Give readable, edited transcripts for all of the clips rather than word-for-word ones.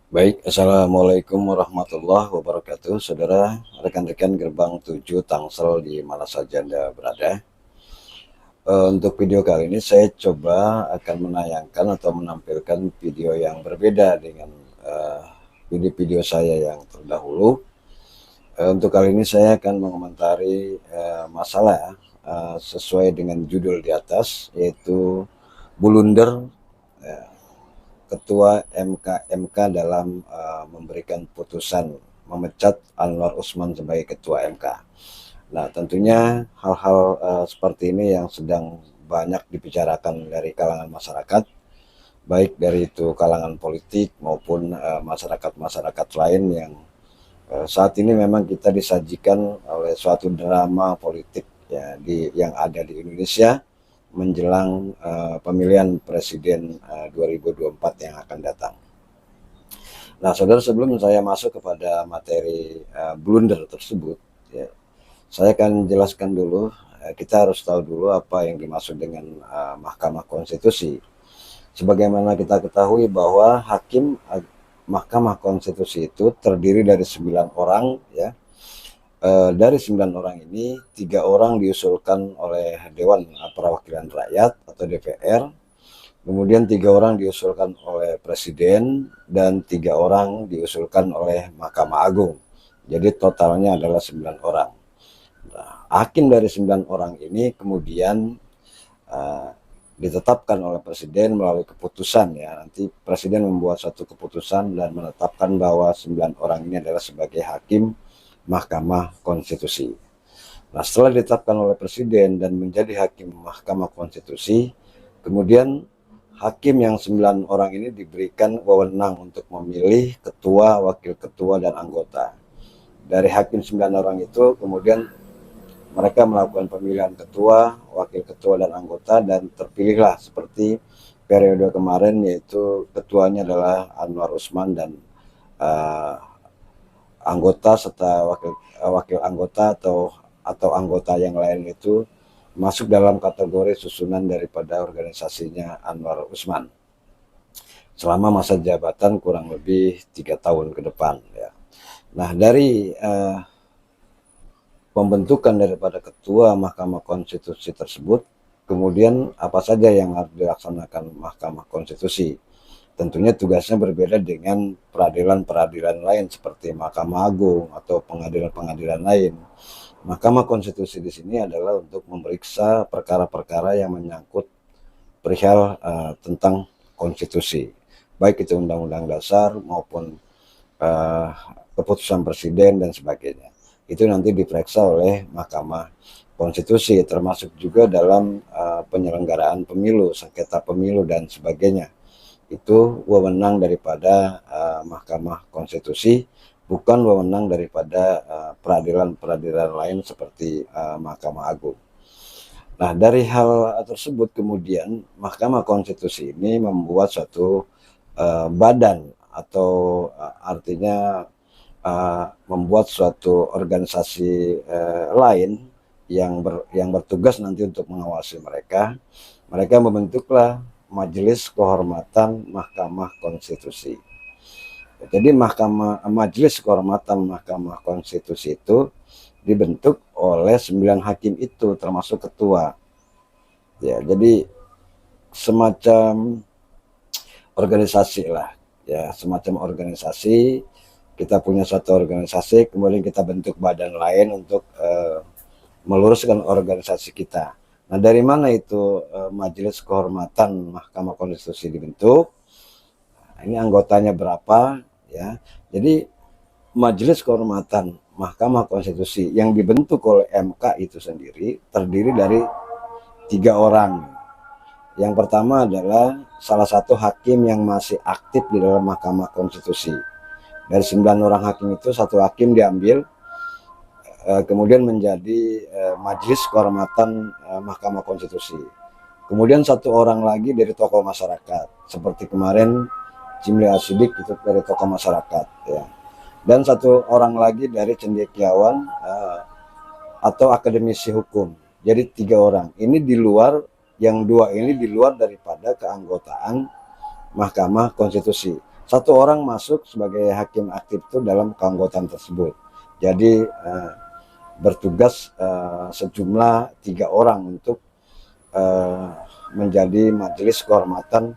Baik, Assalamualaikum warahmatullahi wabarakatuh. Saudara, rekan-rekan gerbang 7 Tangsel di mana saja Anda berada. Untuk video kali ini saya coba akan menayangkan atau menampilkan video yang berbeda dengan video-video saya yang terdahulu. Untuk kali ini saya akan mengomentari masalah sesuai dengan judul di atas, yaitu blunder Ketua MK dalam memberikan putusan memecat Anwar Usman sebagai Ketua MK. Nah, tentunya hal-hal seperti ini yang sedang banyak dibicarakan dari kalangan masyarakat, baik dari itu kalangan politik maupun masyarakat-masyarakat lain yang saat ini memang kita disajikan oleh suatu drama politik ya yang ada di Indonesia menjelang pemilihan presiden 2024 yang akan datang. Nah, saudara, sebelum saya masuk kepada materi blunder tersebut, ya, saya akan jelaskan dulu. Kita harus tahu dulu apa yang dimaksud dengan Mahkamah Konstitusi. Sebagaimana kita ketahui bahwa hakim Mahkamah Konstitusi itu terdiri dari 9 orang, ya. Dari 9 orang ini, 3 orang diusulkan oleh Dewan Perwakilan Rakyat atau DPR, kemudian 3 orang diusulkan oleh Presiden, dan 3 orang diusulkan oleh Mahkamah Agung. Jadi totalnya adalah 9 orang. Nah, hakim dari 9 orang ini kemudian ditetapkan oleh Presiden melalui keputusan, ya. Nanti Presiden membuat satu keputusan dan menetapkan bahwa 9 orang ini adalah sebagai hakim Mahkamah Konstitusi. Nah, setelah ditetapkan oleh Presiden dan menjadi hakim Mahkamah Konstitusi, kemudian hakim yang 9 orang ini diberikan wewenang untuk memilih ketua, wakil ketua, dan anggota. Dari hakim 9 orang itu kemudian mereka melakukan pemilihan ketua, wakil ketua, dan anggota, dan terpilihlah seperti periode kemarin, yaitu ketuanya adalah Anwar Usman dan anggota serta wakil anggota atau anggota yang lain itu masuk dalam kategori susunan daripada organisasinya Anwar Usman selama masa jabatan kurang lebih 3 tahun ke depan, ya. Nah, dari pembentukan daripada ketua Mahkamah Konstitusi tersebut, kemudian apa saja yang harus dilaksanakan Mahkamah Konstitusi? Tentunya tugasnya berbeda dengan peradilan-peradilan lain seperti Mahkamah Agung atau pengadilan-pengadilan lain. Mahkamah Konstitusi di sini adalah untuk memeriksa perkara-perkara yang menyangkut perihal tentang konstitusi, baik itu undang-undang dasar maupun keputusan presiden dan sebagainya. Itu nanti diperiksa oleh Mahkamah Konstitusi, termasuk juga dalam penyelenggaraan pemilu, sengketa pemilu dan sebagainya. Itu wewenang daripada Mahkamah Konstitusi, bukan wewenang daripada peradilan-peradilan lain seperti Mahkamah Agung. Nah, dari hal tersebut kemudian Mahkamah Konstitusi ini membuat suatu badan atau artinya membuat suatu organisasi lain yang bertugas nanti untuk mengawasi mereka. Mereka membentuklah Majelis Kehormatan Mahkamah Konstitusi. Jadi Majelis Kehormatan Mahkamah Konstitusi itu dibentuk oleh 9 hakim itu termasuk ketua. Ya, jadi semacam organisasi lah, ya, semacam organisasi. Kita punya satu organisasi, kemudian kita bentuk badan lain untuk meluruskan organisasi kita. Nah, dari mana itu Majelis Kehormatan Mahkamah Konstitusi dibentuk? Nah, ini anggotanya berapa, ya. Jadi Majelis Kehormatan Mahkamah Konstitusi yang dibentuk oleh MK itu sendiri terdiri dari 3 orang. Yang pertama adalah salah satu hakim yang masih aktif di dalam Mahkamah Konstitusi. Dari 9 orang hakim itu, satu hakim diambil kemudian menjadi Majelis Kehormatan Mahkamah Konstitusi. Kemudian satu orang lagi dari tokoh masyarakat, seperti kemarin Jimli Asidik itu dari tokoh masyarakat, ya. Dan satu orang lagi dari cendekiawan atau akademisi hukum. Jadi 3 orang. Ini di luar, yang 2 ini di luar daripada keanggotaan Mahkamah Konstitusi. satu orang masuk sebagai hakim aktif itu dalam keanggotaan tersebut. Jadi bertugas sejumlah 3 orang untuk menjadi majelis kehormatan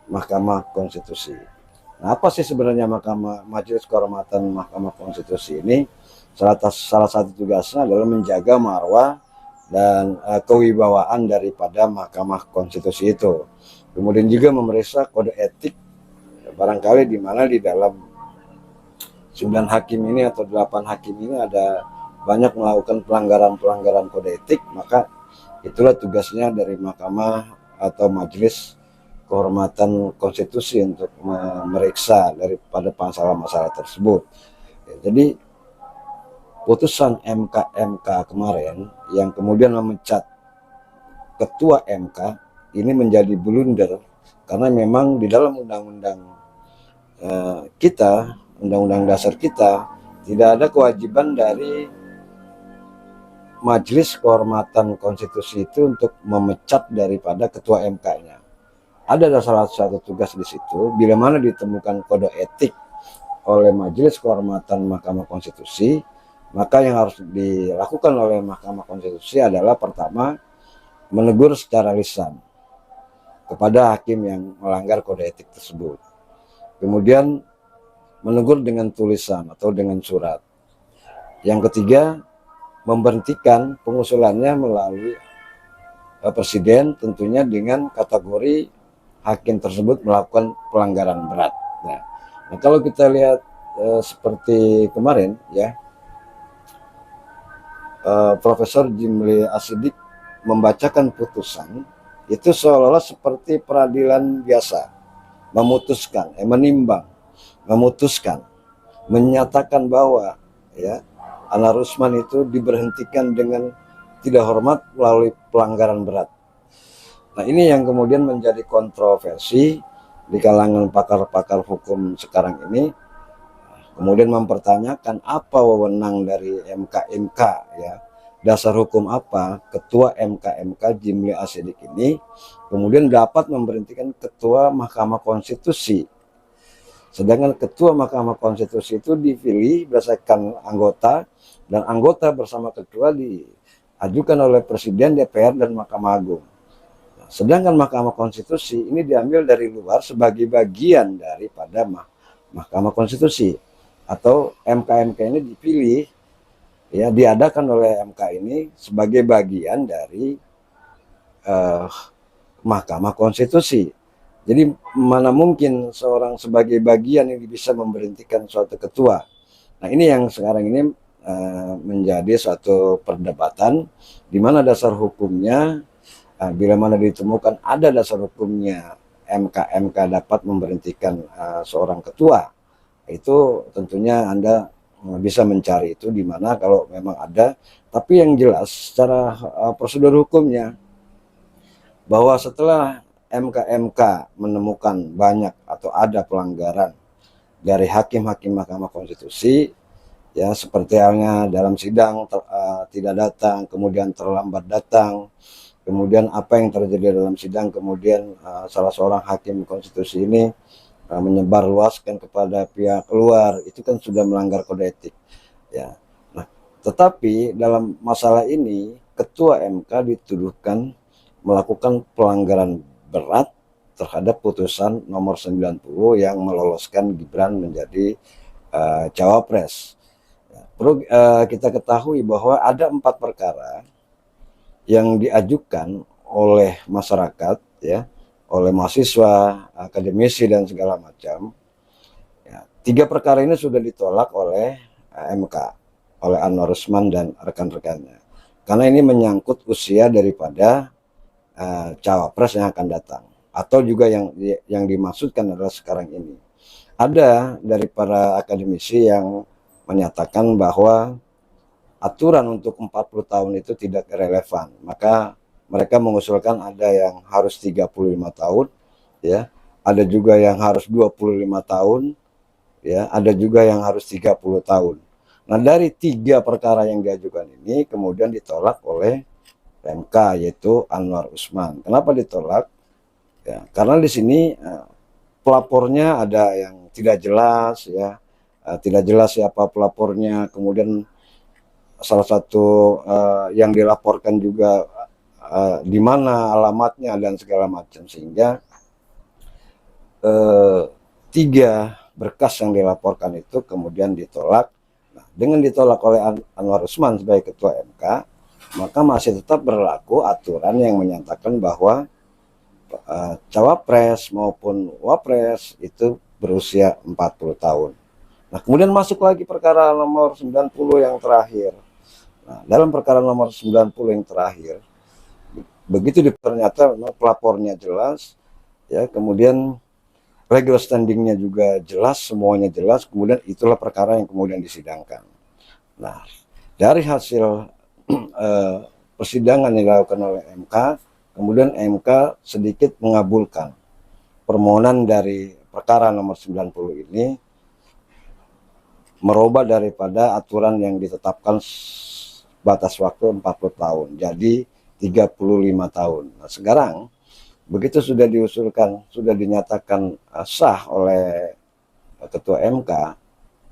Mahkamah Konstitusi. Nah, apa sih sebenarnya Majelis Kehormatan Mahkamah Konstitusi ini? Salah satu tugasnya adalah menjaga marwah dan kewibawaan daripada Mahkamah Konstitusi itu. Kemudian juga memeriksa kode etik, barangkali di mana di dalam 9 hakim ini atau 8 hakim ini ada banyak melakukan pelanggaran kode etik, maka itulah tugasnya dari Mahkamah atau Majelis Kehormatan Konstitusi untuk memeriksa daripada masalah-masalah tersebut. Jadi putusan MK kemarin yang kemudian memecat ketua MK ini menjadi blunder, karena memang di dalam undang-undang kita, undang-undang dasar kita, tidak ada kewajiban dari Majelis Kehormatan Konstitusi itu untuk memecat daripada ketua MK-nya. Ada salah satu tugas di situ, bila mana ditemukan kode etik oleh Majelis Kehormatan Mahkamah Konstitusi, maka yang harus dilakukan oleh Mahkamah Konstitusi adalah pertama, menegur secara lisan kepada hakim yang melanggar kode etik tersebut. Kemudian menegur dengan tulisan atau dengan surat. Yang ketiga, memberhentikan pengusulannya melalui presiden, tentunya dengan kategori hakim tersebut melakukan pelanggaran berat. Nah kalau kita lihat seperti kemarin ya, Profesor Jimli Asidik membacakan putusan itu seolah-olah seperti peradilan biasa, memutuskan, menimbang, memutuskan, menyatakan bahwa ya Anwar Usman itu diberhentikan dengan tidak hormat melalui pelanggaran berat. Nah ini yang kemudian menjadi kontroversi di kalangan pakar-pakar hukum sekarang ini, kemudian mempertanyakan apa wewenang dari MK ya, dasar hukum apa ketua MK Jimli Asidik ini kemudian dapat memberhentikan ketua Mahkamah Konstitusi, sedangkan ketua Mahkamah Konstitusi itu dipilih berdasarkan anggota, dan anggota bersama ketua diajukan oleh Presiden, DPR, dan Mahkamah Agung. Sedangkan Mahkamah Konstitusi ini diambil dari luar sebagai bagian daripada Mahkamah Konstitusi, atau MK ini dipilih ya, diadakan oleh MK ini sebagai bagian dari Mahkamah Konstitusi. Jadi mana mungkin seorang sebagai bagian ini bisa memberhentikan suatu ketua. Nah ini yang sekarang ini menjadi suatu perdebatan, di mana dasar hukumnya, bila mana ditemukan ada dasar hukumnya MK dapat memberhentikan seorang ketua, itu tentunya Anda bisa mencari itu di mana kalau memang ada. Tapi yang jelas secara prosedur hukumnya, bahwa setelah MK menemukan banyak atau ada pelanggaran dari hakim-hakim Mahkamah Konstitusi, ya seperti halnya dalam sidang tidak datang, kemudian terlambat datang, kemudian apa yang terjadi dalam sidang, kemudian salah seorang hakim konstitusi ini menyebarluaskan kepada pihak luar, itu kan sudah melanggar kode etik ya. Nah tetapi dalam masalah ini ketua MK dituduhkan melakukan pelanggaran berat terhadap putusan nomor 90 yang meloloskan Gibran menjadi cawapres. Perlu kita ketahui bahwa ada 4 perkara yang diajukan oleh masyarakat ya, oleh mahasiswa, akademisi, dan segala macam ya. 3 perkara ini sudah ditolak oleh MK, oleh Anwar Usman dan rekan-rekannya, karena ini menyangkut usia daripada cawapres yang akan datang, atau juga yang dimaksudkan adalah sekarang ini. Ada dari para akademisi yang menyatakan bahwa aturan untuk 40 tahun itu tidak relevan, maka mereka mengusulkan ada yang harus 35 tahun ya, ada juga yang harus 25 tahun ya, ada juga yang harus 30 tahun. Nah dari 3 perkara yang diajukan ini kemudian ditolak oleh MK, yaitu Anwar Usman. Kenapa ditolak ya, karena di sini pelapornya ada yang tidak jelas ya, tidak jelas siapa pelapornya, kemudian salah satu yang dilaporkan juga di mana alamatnya dan segala macam, sehingga 3 berkas yang dilaporkan itu kemudian ditolak. Nah, dengan ditolak oleh Anwar Usman sebagai ketua MK, maka masih tetap berlaku aturan yang menyatakan bahwa cawapres maupun wapres itu berusia 40 tahun. Nah, kemudian masuk lagi perkara nomor 90 yang terakhir. Nah, dalam perkara nomor 90 yang terakhir, begitu ternyata pelapornya jelas, ya, kemudian legal standingnya juga jelas, semuanya jelas, kemudian itulah perkara yang kemudian disidangkan. Nah, dari hasil persidangan yang dilakukan oleh MK, kemudian MK sedikit mengabulkan permohonan dari perkara nomor 90 ini, merubah daripada aturan yang ditetapkan batas waktu 40 tahun jadi 35 tahun. Nah, sekarang begitu sudah diusulkan, sudah dinyatakan sah oleh ketua MK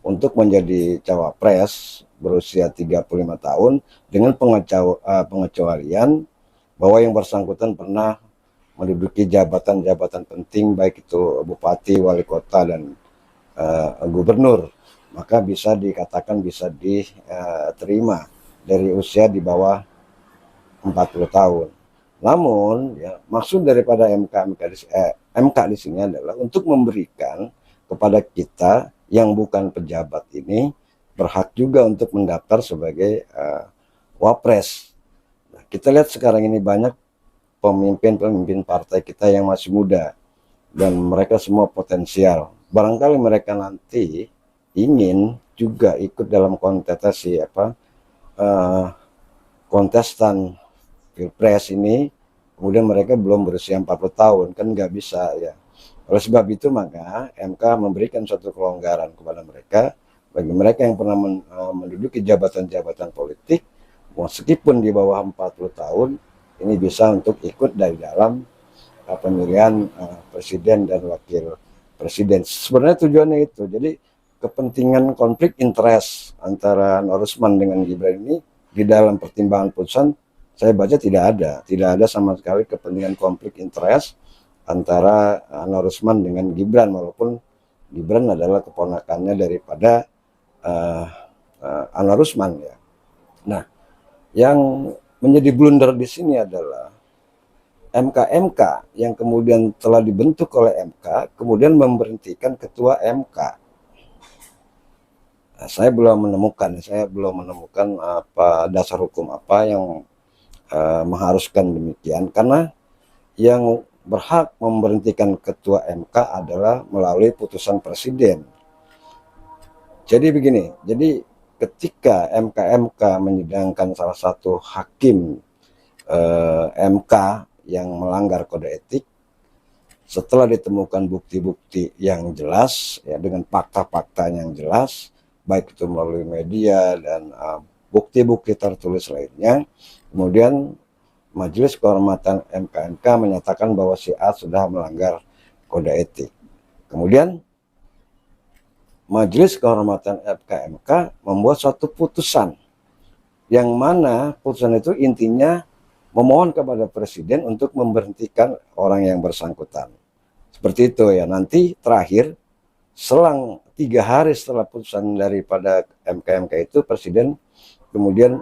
untuk menjadi cawapres berusia 35 tahun dengan pengecualian bahwa yang bersangkutan pernah menduduki jabatan-jabatan penting baik itu bupati, wali kota, dan gubernur, maka bisa dikatakan bisa diterima dari usia di bawah 40 tahun. Namun ya, maksud daripada MK di sini adalah untuk memberikan kepada kita yang bukan pejabat ini berhak juga untuk mendaftar sebagai wapres. Nah, kita lihat sekarang ini banyak pemimpin partai kita yang masih muda dan mereka semua potensial. Barangkali mereka nanti ingin juga ikut dalam kontestasi kontestan Pilpres ini, kemudian mereka belum berusia 40 tahun, kan nggak bisa ya. Oleh sebab itu maka MK memberikan suatu kelonggaran kepada mereka, bagi mereka yang pernah menduduki jabatan-jabatan politik, meskipun di bawah 40 tahun, ini bisa untuk ikut dari dalam pemilihan presiden dan wakil presiden. Sebenarnya tujuannya itu, jadi kepentingan konflik interest antara Anwar Usman dengan Gibran ini di dalam pertimbangan putusan saya baca tidak ada sama sekali kepentingan konflik interest antara Anwar Usman dengan Gibran, walaupun Gibran adalah keponakannya daripada Anwar Usman ya. Nah, yang menjadi blunder di sini adalah MK yang kemudian telah dibentuk oleh MK kemudian memberhentikan ketua MK. Nah, saya belum menemukan apa dasar hukum apa yang mengharuskan demikian, karena yang berhak memberhentikan ketua MK adalah melalui putusan presiden. Jadi begini, jadi ketika MK menyidangkan salah satu hakim MK yang melanggar kode etik, setelah ditemukan bukti-bukti yang jelas ya, dengan fakta-fakta yang jelas, baik itu melalui media dan bukti-bukti tertulis lainnya, kemudian Majelis Kehormatan MK menyatakan bahwa si A sudah melanggar kode etik. Kemudian Majelis Kehormatan MK membuat suatu putusan, yang mana putusan itu intinya memohon kepada presiden untuk memberhentikan orang yang bersangkutan. Seperti itu ya. Nanti terakhir selang 3 hari setelah putusan daripada MK itu, presiden kemudian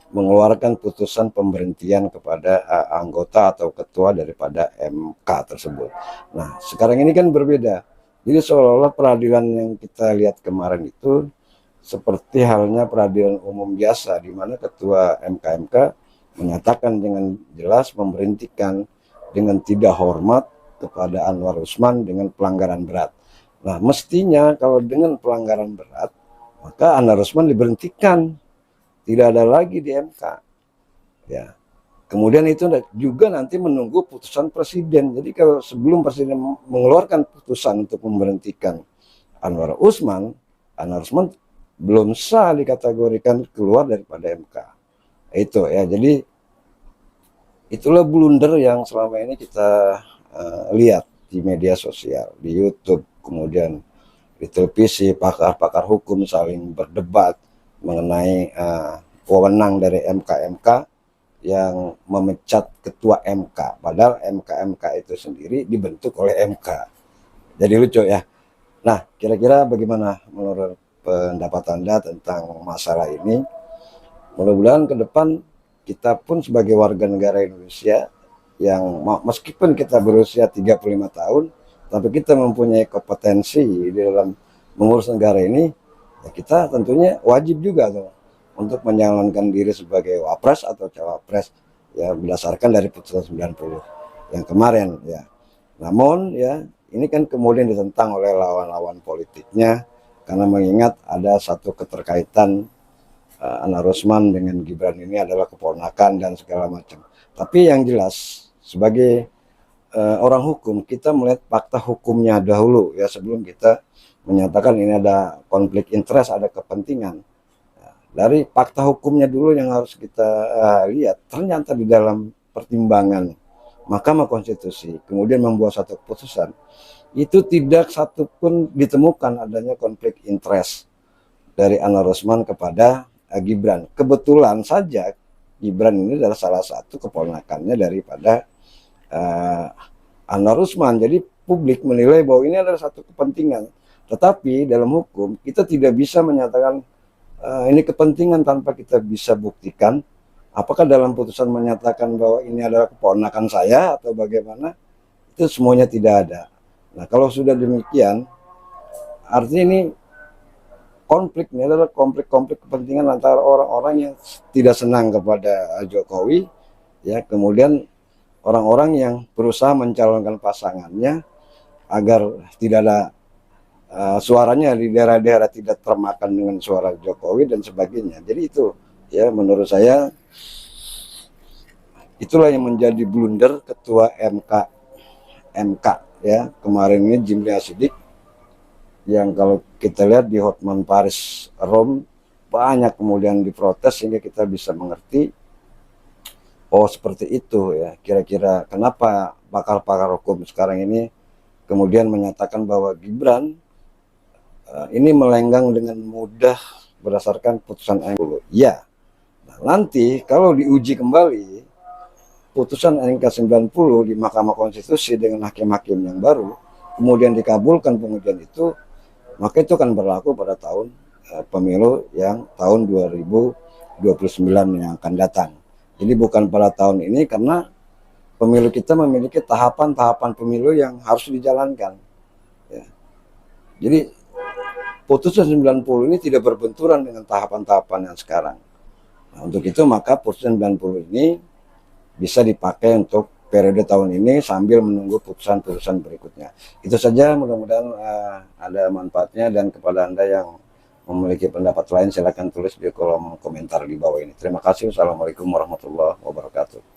mengeluarkan putusan pemberhentian kepada anggota atau ketua daripada MK tersebut. Nah, sekarang ini kan berbeda. Jadi seolah-olah peradilan yang kita lihat kemarin itu seperti halnya peradilan umum biasa, di mana ketua MK menyatakan dengan jelas memberhentikan dengan tidak hormat kepada Anwar Usman dengan pelanggaran berat. Nah, mestinya kalau dengan pelanggaran berat, maka Anwar Usman diberhentikan, tidak ada lagi di MK ya. Kemudian itu juga nanti menunggu putusan presiden. Jadi kalau sebelum presiden mengeluarkan putusan untuk memberhentikan Anwar Usman belum sah dikategorikan keluar daripada MK. Itu ya. Jadi itulah blunder yang selama ini kita lihat di media sosial, di YouTube, kemudian di televisi pakar-pakar hukum saling berdebat mengenai wewenang dari MK-MK yang memecat ketua MK, padahal MK-MK itu sendiri dibentuk oleh MK. Jadi lucu ya. Nah, kira-kira bagaimana menurut pendapat Anda tentang masalah ini? Mudah-mudahan ke depan kita pun sebagai warga negara Indonesia yang meskipun kita berusia 35 tahun, tapi kita mempunyai kompetensi di dalam mengurus negara ini, ya kita tentunya wajib juga tuh untuk menjalankan diri sebagai wapres atau cawapres ya berdasarkan dari putusan 90 yang kemarin ya. Namun ya ini kan kemudian ditentang oleh lawan-lawan politiknya karena mengingat ada satu keterkaitan Anwar Usman dengan Gibran ini adalah keponakan dan segala macam. Tapi yang jelas sebagai orang hukum kita melihat fakta hukumnya dahulu ya sebelum kita menyatakan ini ada konflik interest, ada kepentingan. Dari fakta hukumnya dulu yang harus kita lihat, ternyata di dalam pertimbangan Mahkamah Konstitusi kemudian membuat satu keputusan, itu tidak satupun ditemukan adanya konflik interest dari Anwar Usman kepada Gibran. Kebetulan saja Gibran ini adalah salah satu keponakannya daripada Anwar Usman. Jadi publik menilai bahwa ini adalah satu kepentingan. Tetapi dalam hukum kita tidak bisa menyatakan ini kepentingan tanpa kita bisa buktikan apakah dalam putusan menyatakan bahwa ini adalah keponakan saya atau bagaimana, itu semuanya tidak ada. Nah kalau sudah demikian artinya ini konflik ini adalah konflik kepentingan antara orang-orang yang tidak senang kepada Jokowi ya, kemudian orang-orang yang berusaha mencalonkan pasangannya agar tidak ada suaranya di daerah-daerah tidak termakan dengan suara Jokowi dan sebagainya. Jadi itu ya menurut saya itulah yang menjadi blunder ketua MK ya kemarin ini Jimli Asidik, yang kalau kita lihat di Hotman Paris Rome banyak kemudian diprotes sehingga kita bisa mengerti oh seperti itu ya kira-kira kenapa pakar-pakar hukum sekarang ini kemudian menyatakan bahwa Gibran ini melenggang dengan mudah berdasarkan putusan MK. Ya, nah, nanti kalau diuji kembali putusan MK 90 di Mahkamah Konstitusi dengan hakim-hakim yang baru, kemudian dikabulkan pengujian itu, maka itu akan berlaku pada tahun pemilu yang tahun 2029 yang akan datang. Jadi bukan pada tahun ini karena pemilu kita memiliki tahapan-tahapan pemilu yang harus dijalankan. Ya. Jadi putusan 90 ini tidak berbenturan dengan tahapan-tahapan yang sekarang. Nah, untuk itu maka putusan 90 ini bisa dipakai untuk periode tahun ini sambil menunggu putusan-putusan berikutnya. Itu saja, mudah-mudahan ada manfaatnya, dan kepada Anda yang memiliki pendapat lain silakan tulis di kolom komentar di bawah ini. Terima kasih. Wassalamualaikum warahmatullahi wabarakatuh.